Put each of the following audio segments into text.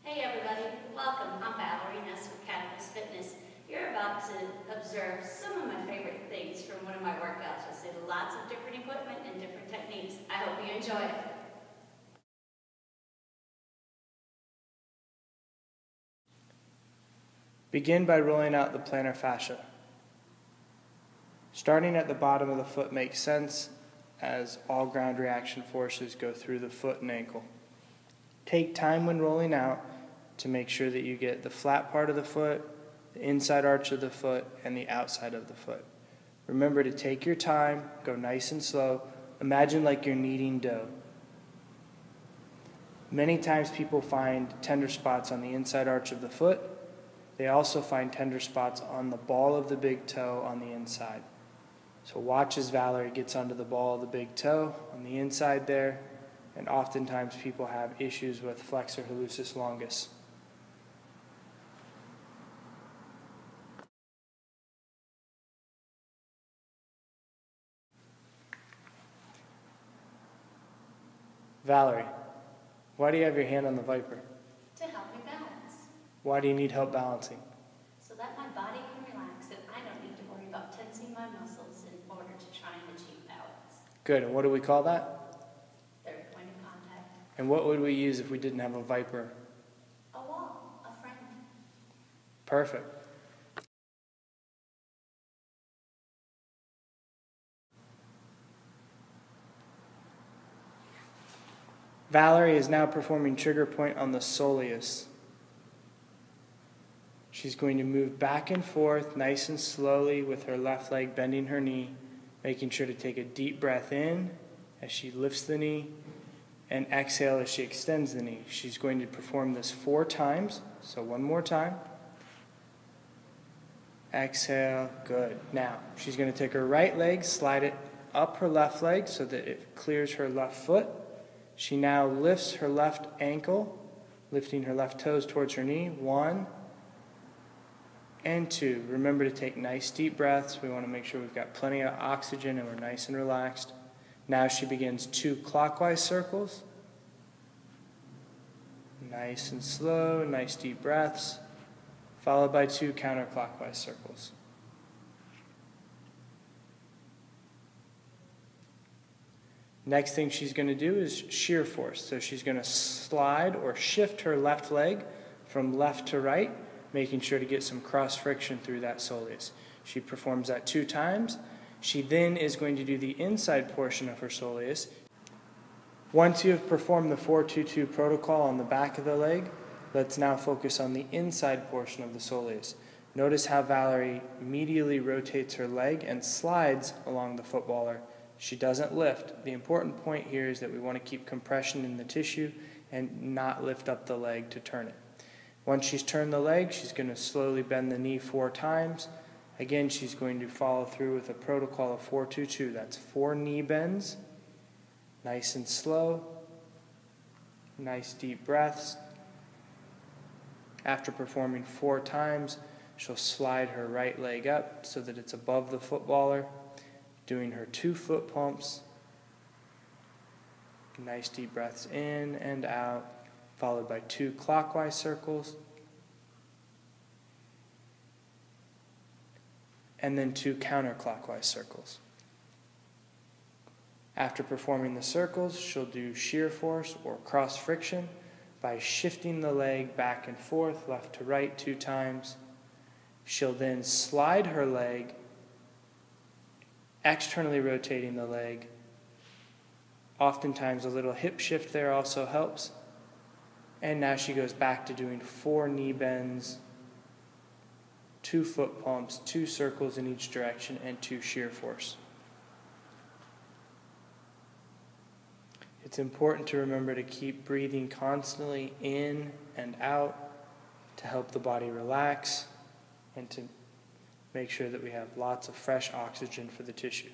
Hey everybody, welcome. I'm Valorie, Ness with Catalyst Fitness. You're about to observe some of my favorite things from one of my workouts. You'll see lots of different equipment and different techniques. I hope you enjoy it. Begin by rolling out the plantar fascia. Starting at the bottom of the foot makes sense as all ground reaction forces go through the foot and ankle. Take time when rolling out to make sure that you get the flat part of the foot, the inside arch of the foot, and the outside of the foot. Remember to take your time, go nice and slow. Imagine like you're kneading dough. Many times people find tender spots on the inside arch of the foot. They also find tender spots on the ball of the big toe on the inside. So watch as Valorie gets onto the ball of the big toe on the inside there, and oftentimes people have issues with flexor hallucis longus. Valorie, why do you have your hand on the Viper? To help me balance, Why do you need help balancing? so that my body can relax and I don't need to worry about tensing my muscles in order to try and achieve balance. Good, and what do we call that? Third point of contact. And what would we use if we didn't have a Viper? A wall, a friend. Perfect. Valorie is now performing trigger point on the soleus. She's going to move back and forth nice and slowly with her left leg bending her knee, making sure to take a deep breath in as she lifts the knee and exhale as she extends the knee. She's going to perform this 4 times, so one more time. Exhale, good. Now, she's going to take her right leg, slide it up her left leg so that it clears her left foot. She now lifts her left ankle, lifting her left toes towards her knee. 1 and 2. Remember to take nice deep breaths. We want to make sure we've got plenty of oxygen and we're nice and relaxed. Now she begins 2 clockwise circles. Nice and slow, nice deep breaths, followed by 2 counterclockwise circles. Next thing she's going to do is shear force. So she's going to slide or shift her left leg from left to right, making sure to get some cross friction through that soleus. She performs that 2 times. She then is going to do the inside portion of her soleus. Once you have performed the 4-2-2 protocol on the back of the leg, let's now focus on the inside portion of the soleus. Notice how Valorie medially rotates her leg and slides along the footballer. She doesn't lift. The important point here is that we want to keep compression in the tissue and not lift up the leg to turn it. Once she's turned the leg, she's going to slowly bend the knee 4 times. Again, she's going to follow through with a protocol of 4-2-2. That's 4 knee bends, nice and slow, nice deep breaths. After performing 4 times, she'll slide her right leg up so that it's above the footballer, doing her 2 foot pumps. Nice deep breaths in and out, followed by 2 clockwise circles, and then 2 counterclockwise circles. After performing the circles, she'll do shear force or cross friction by shifting the leg back and forth, left to right 2 times. She'll then slide her leg, externally rotating the leg. Oftentimes a little hip shift there also helps. And now she goes back to doing 4 knee bends, 2 foot pumps, 2 circles in each direction, and 2 shear force. It's important to remember to keep breathing constantly in and out to help the body relax and to make sure that we have lots of fresh oxygen for the tissue.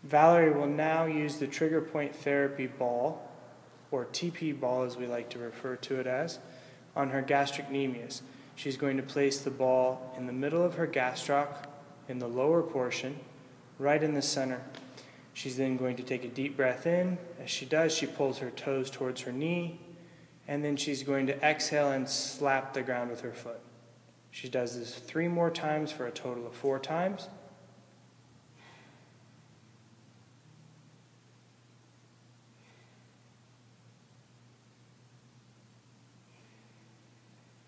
Valorie will now use the trigger point therapy ball, or TP ball as we like to refer to it as, on her gastrocnemius. She's going to place the ball in the middle of her gastroc, in the lower portion, right in the center. She's then going to take a deep breath in. As she does, she pulls her toes towards her knee, and then she's going to exhale and slap the ground with her foot. She does this 3 more times for a total of 4 times.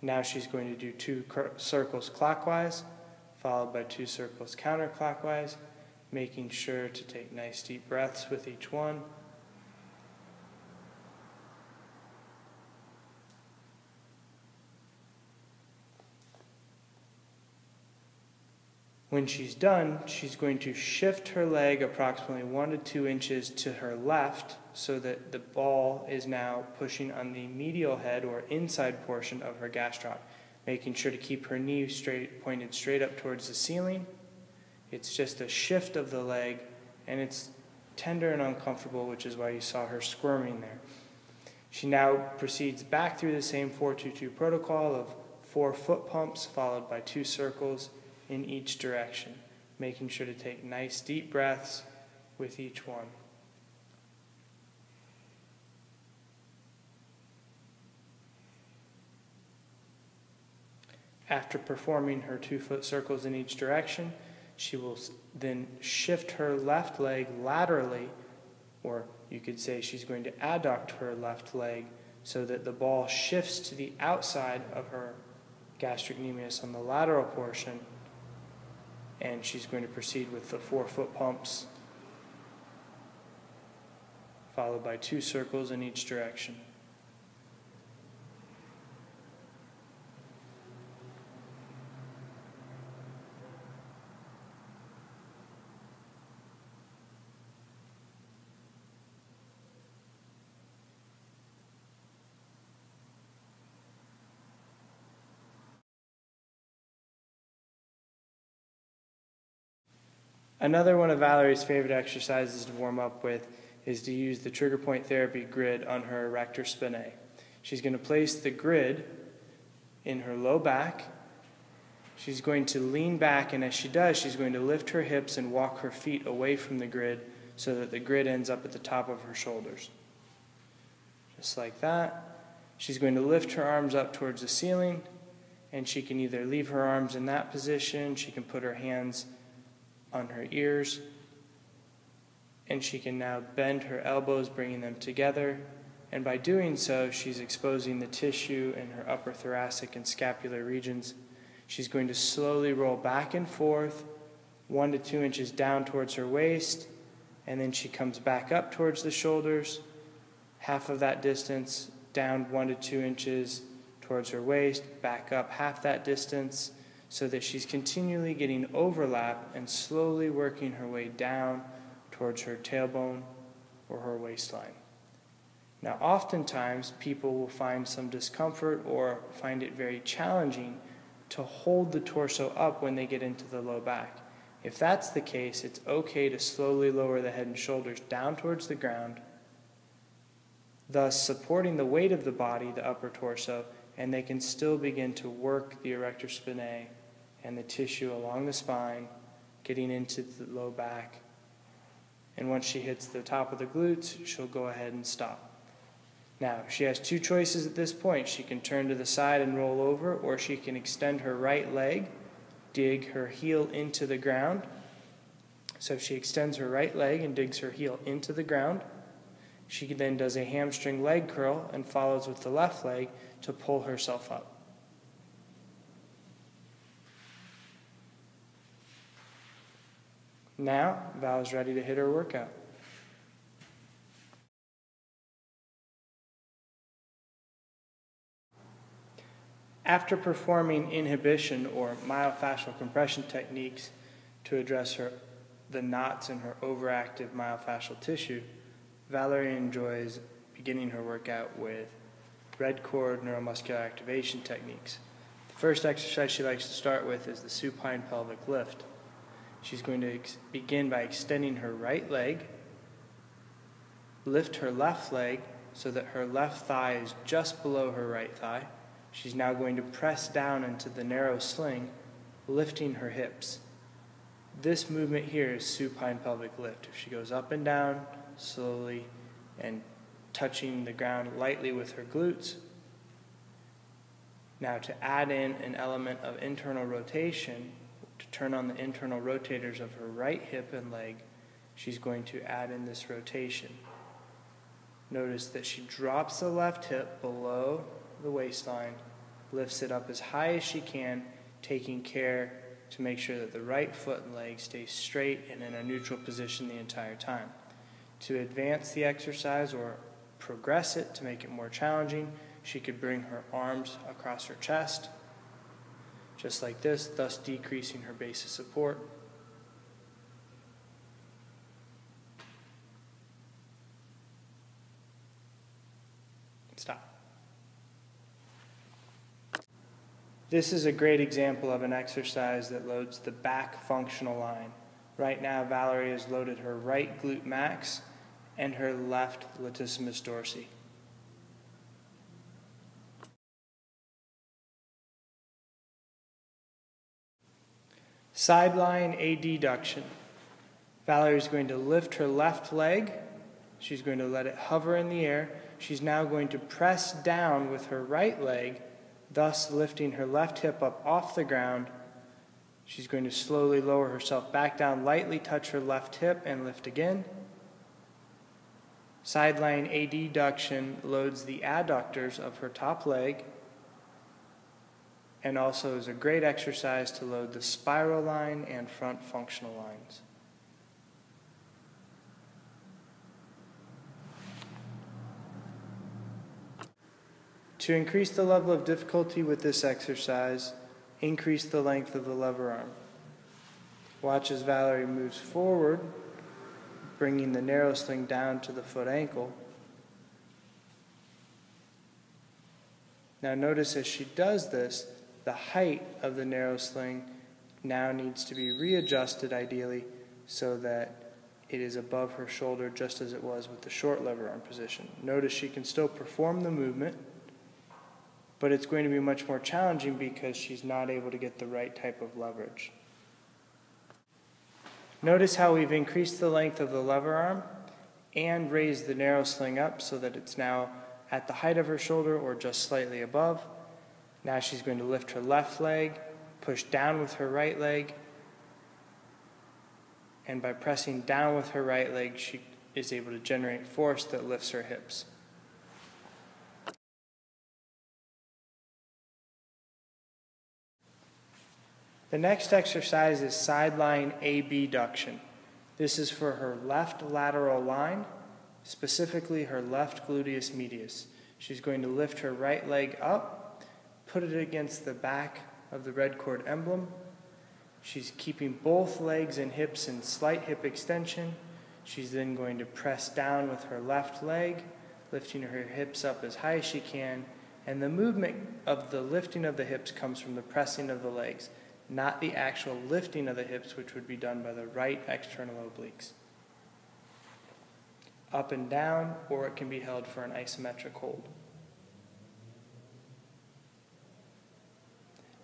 Now she's going to do 2 circles clockwise, followed by 2 circles counterclockwise, making sure to take nice deep breaths with each one. When she's done, she's going to shift her leg approximately 1 to 2 inches to her left so that the ball is now pushing on the medial head or inside portion of her gastroc, making sure to keep her knee pointed straight up towards the ceiling. It's just a shift of the leg, and it's tender and uncomfortable, which is why you saw her squirming there. She now proceeds back through the same 4-2-2 protocol of 4 foot pumps followed by 2 circles in each direction, making sure to take nice deep breaths with each one. After performing her 2 foot circles in each direction, she will then shift her left leg laterally, or you could say she's going to adduct her left leg so that the ball shifts to the outside of her gastrocnemius on the lateral portion, and she's going to proceed with the 4 foot pumps, followed by 2 circles in each direction. Another one of Valerie's favorite exercises to warm up with is to use the trigger point therapy grid on her erector spinae. She's going to place the grid in her low back. She's going to lean back, and as she does, she's going to lift her hips and walk her feet away from the grid so that the grid ends up at the top of her shoulders. Just like that. She's going to lift her arms up towards the ceiling, and she can either leave her arms in that position, she can put her hands on her ears, and she can now bend her elbows, bringing them together, and by doing so, she's exposing the tissue in her upper thoracic and scapular regions. She's going to slowly roll back and forth, 1 to 2 inches down towards her waist, and then she comes back up towards the shoulders, half of that distance, down 1 to 2 inches towards her waist, back up half that distance, so that she's continually getting overlap and slowly working her way down towards her tailbone or her waistline. Now, oftentimes, people will find some discomfort or find it very challenging to hold the torso up when they get into the low back. If that's the case, it's okay to slowly lower the head and shoulders down towards the ground, thus supporting the weight of the body, the upper torso, and they can still begin to work the erector spinae and the tissue along the spine, getting into the low back. And once she hits the top of the glutes, she'll go ahead and stop. Now, she has 2 choices at this point. She can turn to the side and roll over, or she can extend her right leg, dig her heel into the ground. So if she extends her right leg and digs her heel into the ground, she then does a hamstring leg curl and follows with the left leg to pull herself up. Now, Val is ready to hit her workout. After performing inhibition or myofascial compression techniques to address the knots in her overactive myofascial tissue, Valorie enjoys beginning her workout with red cord neuromuscular activation techniques. The first exercise she likes to start with is the supine pelvic lift. She's going to begin by extending her right leg, lift her left leg so that her left thigh is just below her right thigh. She's now going to press down into the narrow sling, lifting her hips. This movement here is supine pelvic lift. If she goes up and down slowly and touching the ground lightly with her glutes. Now to add in an element of internal rotation, to turn on the internal rotators of her right hip and leg, she's going to add in this rotation. Notice that she drops the left hip below the waistline, lifts it up as high as she can, taking care to make sure that the right foot and leg stay straight and in a neutral position the entire time. To advance the exercise or progress it to make it more challenging, she could bring her arms across her chest, just like this, thus decreasing her base of support. Stop. This is a great example of an exercise that loads the back functional line. Right now, Valorie has loaded her right glute max and her left latissimus dorsi. Sideline adduction. Valorie is going to lift her left leg. She's going to let it hover in the air. She's now going to press down with her right leg, thus lifting her left hip up off the ground. She's going to slowly lower herself back down, lightly touch her left hip and lift again. Sideline adduction loads the adductors of her top leg and also is a great exercise to load the spiral line and front functional lines. To increase the level of difficulty with this exercise, increase the length of the lever arm. Watch as Valorie moves forward, bringing the narrow sling down to the foot ankle. Now notice as she does this, the height of the narrow sling now needs to be readjusted ideally so that it is above her shoulder just as it was with the short lever arm position. Notice she can still perform the movement, but it's going to be much more challenging because she's not able to get the right type of leverage. Notice how we've increased the length of the lever arm and raised the narrow sling up so that it's now at the height of her shoulder or just slightly above. Now she's going to lift her left leg, push down with her right leg, and by pressing down with her right leg, she is able to generate force that lifts her hips. The next exercise is sideline abduction. This is for her left lateral line, specifically her left gluteus medius. She's going to lift her right leg up, put it against the back of the red cord emblem. She's keeping both legs and hips in slight hip extension. She's then going to press down with her left leg, lifting her hips up as high as she can, and the movement of the lifting of the hips comes from the pressing of the legs, not the actual lifting of the hips, which would be done by the right external obliques. Up and down, or it can be held for an isometric hold.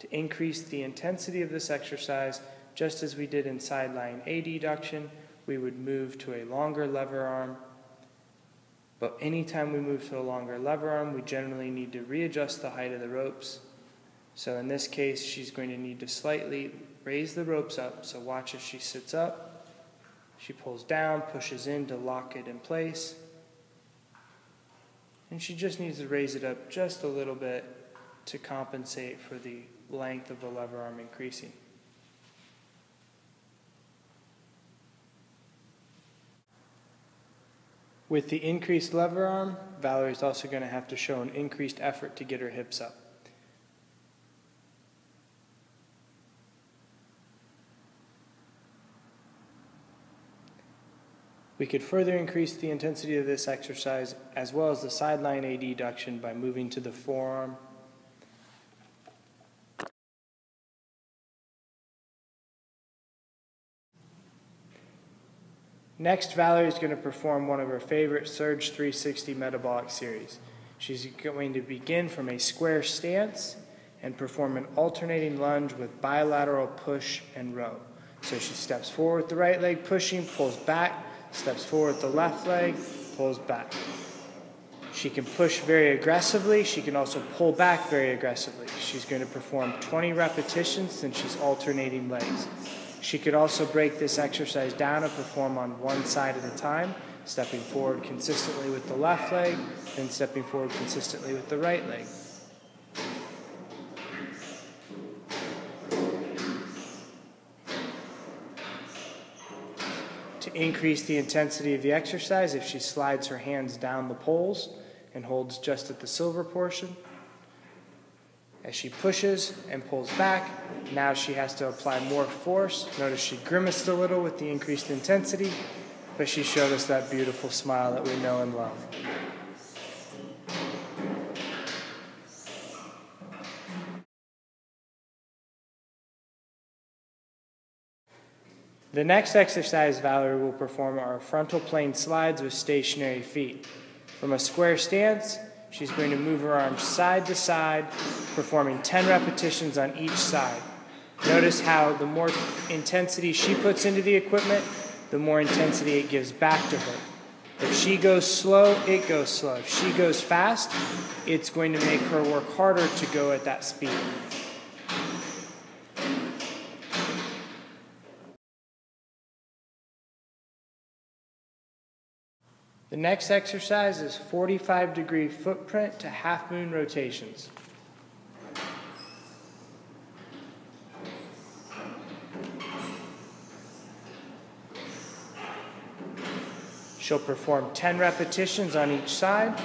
To increase the intensity of this exercise, just as we did in sideline adduction, we would move to a longer lever arm. But anytime we move to a longer lever arm, we generally need to readjust the height of the ropes. So in this case, she's going to need to slightly raise the ropes up. So watch as she sits up. She pulls down, pushes in to lock it in place. And she just needs to raise it up just a little bit to compensate for the length of the lever arm increasing. With the increased lever arm, Valerie's also going to have to show an increased effort to get her hips up. We could further increase the intensity of this exercise as well as the sideline adduction by moving to the forearm. Next, Valerie is going to perform one of her favorite Surge 360 metabolic series. She's going to begin from a square stance and perform an alternating lunge with bilateral push and row. So she steps forward with the right leg pushing, pulls back, steps forward with the left leg, pulls back. She can push very aggressively. She can also pull back very aggressively. She's going to perform 20 repetitions since she's alternating legs. She could also break this exercise down and perform on one side at a time, stepping forward consistently with the left leg, then stepping forward consistently with the right leg. To increase the intensity of the exercise, if she slides her hands down the poles and holds just at the silver portion, as she pushes and pulls back, now she has to apply more force. Notice she grimaced a little with the increased intensity, but she showed us that beautiful smile that we know and love. The next exercise Valerie will perform are frontal plane slides with stationary feet. From a square stance, she's going to move her arms side to side, performing 10 repetitions on each side. Notice how the more intensity she puts into the equipment, the more intensity it gives back to her. If she goes slow, it goes slow. If she goes fast, it's going to make her work harder to go at that speed. The next exercise is 45-degree footprint to half-moon rotations. She'll perform 10 repetitions on each side.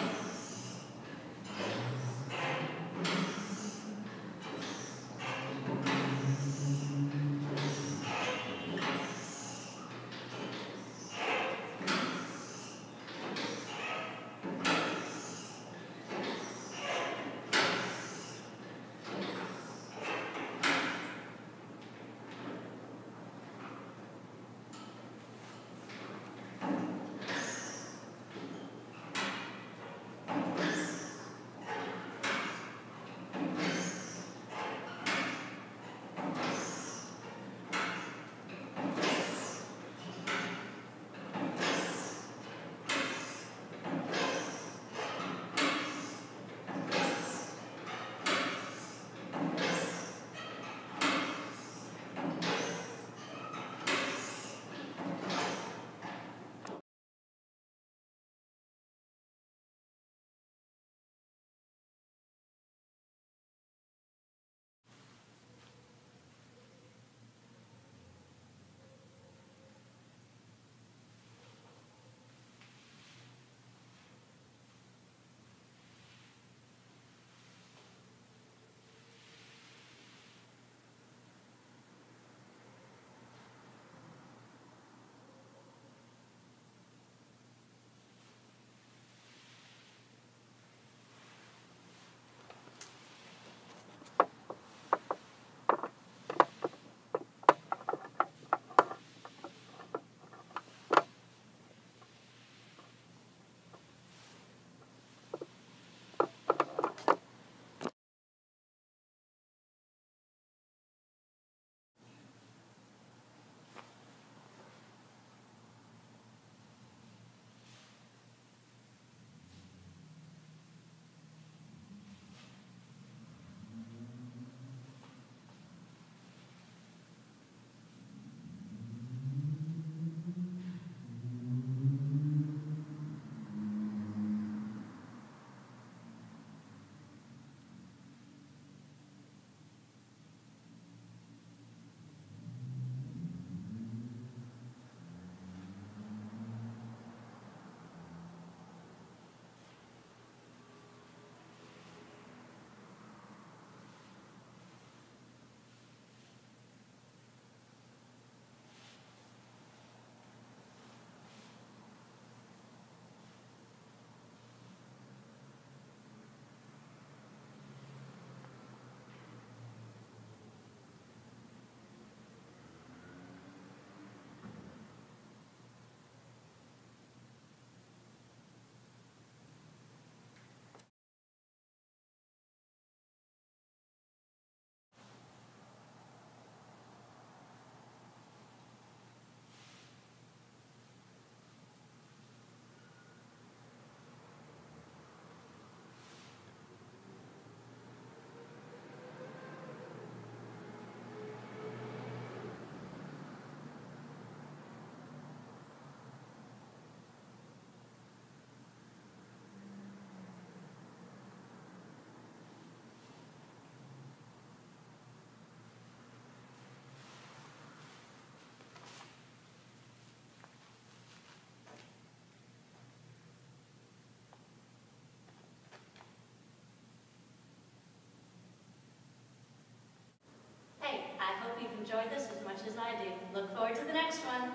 enjoyed this as much as I do. Look forward to the next one.